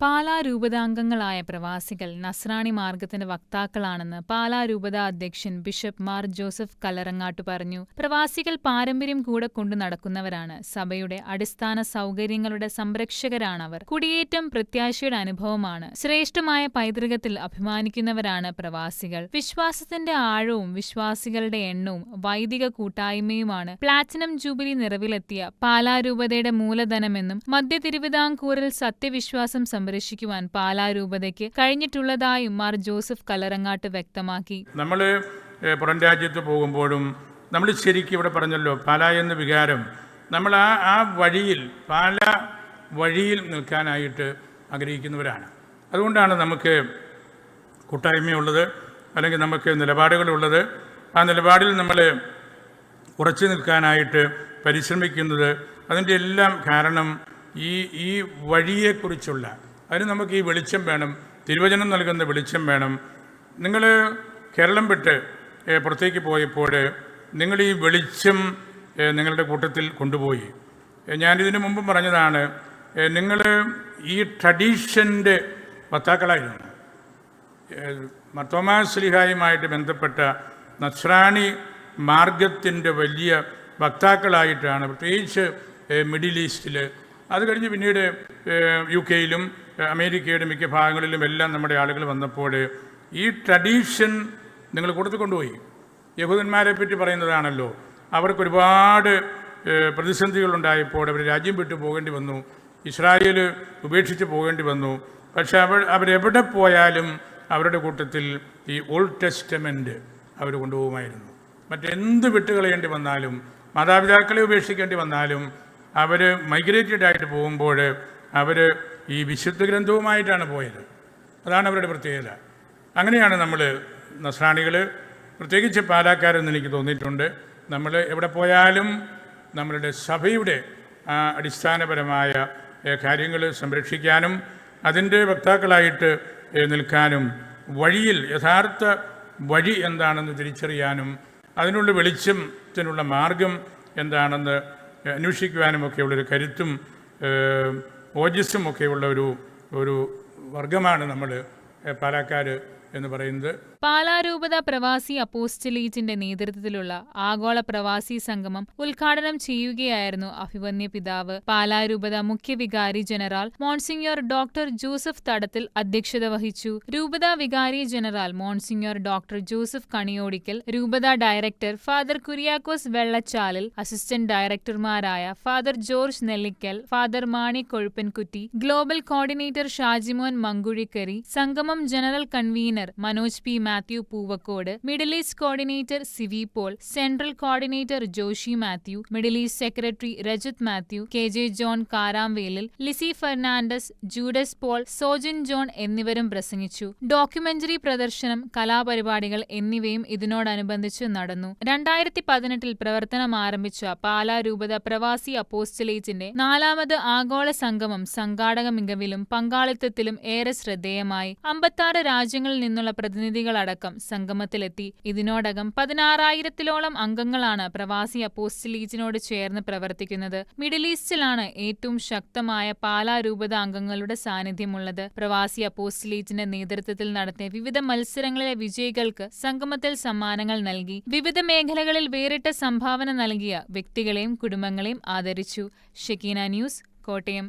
പാലാ രൂപതാംഗങ്ങളായ പ്രവാസികൾ നസ്രാണി മാർഗത്തിന്റെ വക്താക്കളാണെന്ന് പാലാ രൂപതാ അധ്യക്ഷൻ ബിഷപ്പ് മാർ ജോസഫ് കല്ലറങ്ങാട്ട് പറഞ്ഞു. പ്രവാസികൾ പാരമ്പര്യം കൂടെ കൊണ്ടു നടക്കുന്നവരാണ്. സഭയുടെ അടിസ്ഥാന സൗകര്യങ്ങളുടെ സംരക്ഷകരാണവർ. കുടിയേറ്റം പ്രത്യാശയുടെ അനുഭവമാണ്. ശ്രേഷ്ഠമായ പൈതൃകത്തിൽ അഭിമാനിക്കുന്നവരാണ് പ്രവാസികൾ. വിശ്വാസത്തിന്റെ ആഴവും വിശ്വാസികളുടെ എണ്ണവും വൈദിക കൂട്ടായ്മയുമാണ് പ്ലാറ്റിനം ജൂബിലി നിറവിലെത്തിയ പാലാ രൂപതയുടെ മൂലധനമെന്നും മധ്യ തിരുവിതാംകൂറിൽ സത്യവിശ്വാസം സംരക്ഷിക്കുവാൻ പാലാ രൂപതയ്ക്ക് കഴിഞ്ഞിട്ടുള്ളതായും മാർ ജോസഫ് കല്ലറങ്ങാട്ട് വ്യക്തമാക്കി. നമ്മൾ പുറം രാജ്യത്ത് പോകുമ്പോഴും നമ്മൾ ശരിക്കും ഇവിടെ പറഞ്ഞല്ലോ പാലാ എന്ന വികാരം നമ്മൾ ആ വഴിയിൽ പാലാ വഴിയിൽ നിൽക്കാനായിട്ട് ആഗ്രഹിക്കുന്നവരാണ്. അതുകൊണ്ടാണ് നമുക്ക് കൂട്ടായ്മയുള്ളത്, അല്ലെങ്കിൽ നമുക്ക് നിലപാടുകളുള്ളത്. ആ നിലപാടിൽ നമ്മൾ ഉറച്ചു നിൽക്കാനായിട്ട് പരിശ്രമിക്കുന്നത്. അതിൻ്റെ എല്ലാം കാരണം ഈ വഴിയെക്കുറിച്ചുള്ള അതിന് നമുക്ക് ഈ വെളിച്ചം വേണം, തിരുവചനം നൽകുന്ന വെളിച്ചം വേണം. നിങ്ങൾ കേരളം വിട്ട് പുറത്തേക്ക് പോയപ്പോൾ നിങ്ങൾ ഈ വെളിച്ചം നിങ്ങളുടെ കൂട്ടത്തിൽ കൊണ്ടുപോയി. ഞാനിതിനു മുമ്പ് പറഞ്ഞതാണ്, നിങ്ങൾ ഈ ട്രഡീഷൻ്റെ വക്താക്കളായിരുന്നു. മാർത്തോമാ ശ്ലീഹായുമായിട്ട് ബന്ധപ്പെട്ട നസ്രാണി മാർഗത്തിൻ്റെ വലിയ വക്താക്കളായിട്ടാണ്, പ്രത്യേകിച്ച് മിഡിൽ ഈസ്റ്റിൽ. അത് കഴിഞ്ഞ് പിന്നീട് UK-യിലും അമേരിക്കയുടെ മിക്ക ഭാഗങ്ങളിലും എല്ലാം നമ്മുടെ ആളുകൾ വന്നപ്പോൾ ഈ ട്രഡീഷൻ നിങ്ങൾ കൊടുത്തു കൊണ്ടുപോയി. യഹൂദന്മാരെ പറ്റി പറയുന്നതാണല്ലോ, അവർക്കൊരുപാട് പ്രതിസന്ധികളുണ്ടായപ്പോൾ അവർ രാജ്യം വിട്ടു പോകേണ്ടി വന്നു, ഇസ്രായേൽ ഉപേക്ഷിച്ച് പോകേണ്ടി വന്നു. പക്ഷെ അവരെവിടെ പോയാലും അവരുടെ കൂട്ടത്തിൽ ഈ ഓൾഡ് ടെസ്റ്റമെൻറ്റ് അവർ കൊണ്ടുപോകുമായിരുന്നു. മറ്റെന്ത് വിട്ടുകളയേണ്ടി വന്നാലും, മാതാപിതാക്കളെ ഉപേക്ഷിക്കേണ്ടി വന്നാലും, അവർ മൈഗ്രേറ്റഡ് ആയിട്ട് പോകുമ്പോൾ അവർ ഈ വിശുദ്ധ ഗ്രന്ഥവുമായിട്ടാണ് പോയത്. അതാണ് അവരുടെ പ്രത്യേകത. അങ്ങനെയാണ് നമ്മൾ നസ്രാണികൾ, പ്രത്യേകിച്ച് പാലാക്കാരെന്ന് എനിക്ക് തോന്നിയിട്ടുണ്ട്. നമ്മൾ എവിടെ പോയാലും നമ്മളുടെ സഭയുടെ അടിസ്ഥാനപരമായ കാര്യങ്ങൾ സംരക്ഷിക്കാനും അതിൻ്റെ വക്താക്കളായിട്ട് നിൽക്കാനും വഴിയിൽ യഥാർത്ഥ വഴി എന്താണെന്ന് തിരിച്ചറിയാനും അതിനുള്ള വെളിച്ചത്തിനുള്ള മാർഗം എന്താണെന്ന് അന്വേഷിക്കുവാനുമൊക്കെയുള്ളൊരു കരുത്തും ഓജസ്സും ഒക്കെയുള്ള ഒരു വർഗമാണ് നമ്മൾ പാലക്കാർ എന്ന് പറയുന്നത്. പാലാ രൂപത പ്രവാസി അപ്പോസ്റ്റലേറ്റിന്റെ നേതൃത്വത്തിലുള്ള ആഗോള പ്രവാസി സംഗമം ഉദ്ഘാടനം ചെയ്യുകയായിരുന്നു അഭിവന്യ പിതാവ്. പാലാ രൂപത മുഖ്യ വികാരി ജനറൽ മോൺസിഞ്ഞോർ ഡോക്ടർ ജോസഫ് തടത്തിൽ അധ്യക്ഷത വഹിച്ചു. രൂപത വികാരി general monsignor doctor Joseph Kaniyodikkal, രൂപത director father Kuriakose Vellachalil, assistant ഡയറക്ടർമാരായ father George Nellikkal, father Mani Kozhuppankutty, global coordinator Shajimon Mankuzhikkari, സംഗമം general convener Manoj P Mathew Poovakkod, middle east coordinator CV Paul, central coordinator Joshi Mathew, middle east secretary Rajath Mathew, KJ John Karamvelil, Lissy Fernandez, Judas Paul, Sojan John എന്നിവരും പ്രസംഗിച്ചു. Documentary പ്രദർശനം, കലാപരിപാടികൾ എന്നിവയും ഇതിനോടനുബന്ധിച്ച് നടന്നു. 2018 പ്രവർത്തനം ആരംഭിച്ച പാലാ രൂപത പ്രവാസി അപ്പോസ്റ്റലേറ്റിന്റെ 4ാമത് ആഗോള സംഗമം സംഘാടക മികവിലും പങ്കാളിത്തത്തിലും ഏറെ ശ്രദ്ധേയമായി. 56 രാജ്യങ്ങളിൽ നിന്നുള്ള പ്രതിനിധികളടക്കം സംഗമത്തിലെത്തി. ഇതിനോടകം 16,000-ഓളം അംഗങ്ങളാണ് പ്രവാസി അപ്പോസ്റ്റലേറ്റിനോട് ചേർന്ന് പ്രവർത്തിക്കുന്നത്. മിഡിൽ ഈസ്റ്റിലാണ് ഏറ്റവും ശക്തമായ പാലാ രൂപത അംഗങ്ങളുടെ സാന്നിധ്യമുള്ളത്. പ്രവാസി അപ്പോസ്റ്റലേറ്റിന്റെ നേതൃത്വത്തിൽ നടത്തിയ വിവിധ മത്സരങ്ങളിലെ വിജയികൾക്ക് സംഗമത്തിൽ സമ്മാനങ്ങൾ നൽകി. വിവിധ മേഖലകളിൽ വേറിട്ട സംഭാവന നൽകിയ വ്യക്തികളെയും കുടുംബങ്ങളെയും ആദരിച്ചു. Shekinah news, Kottayam.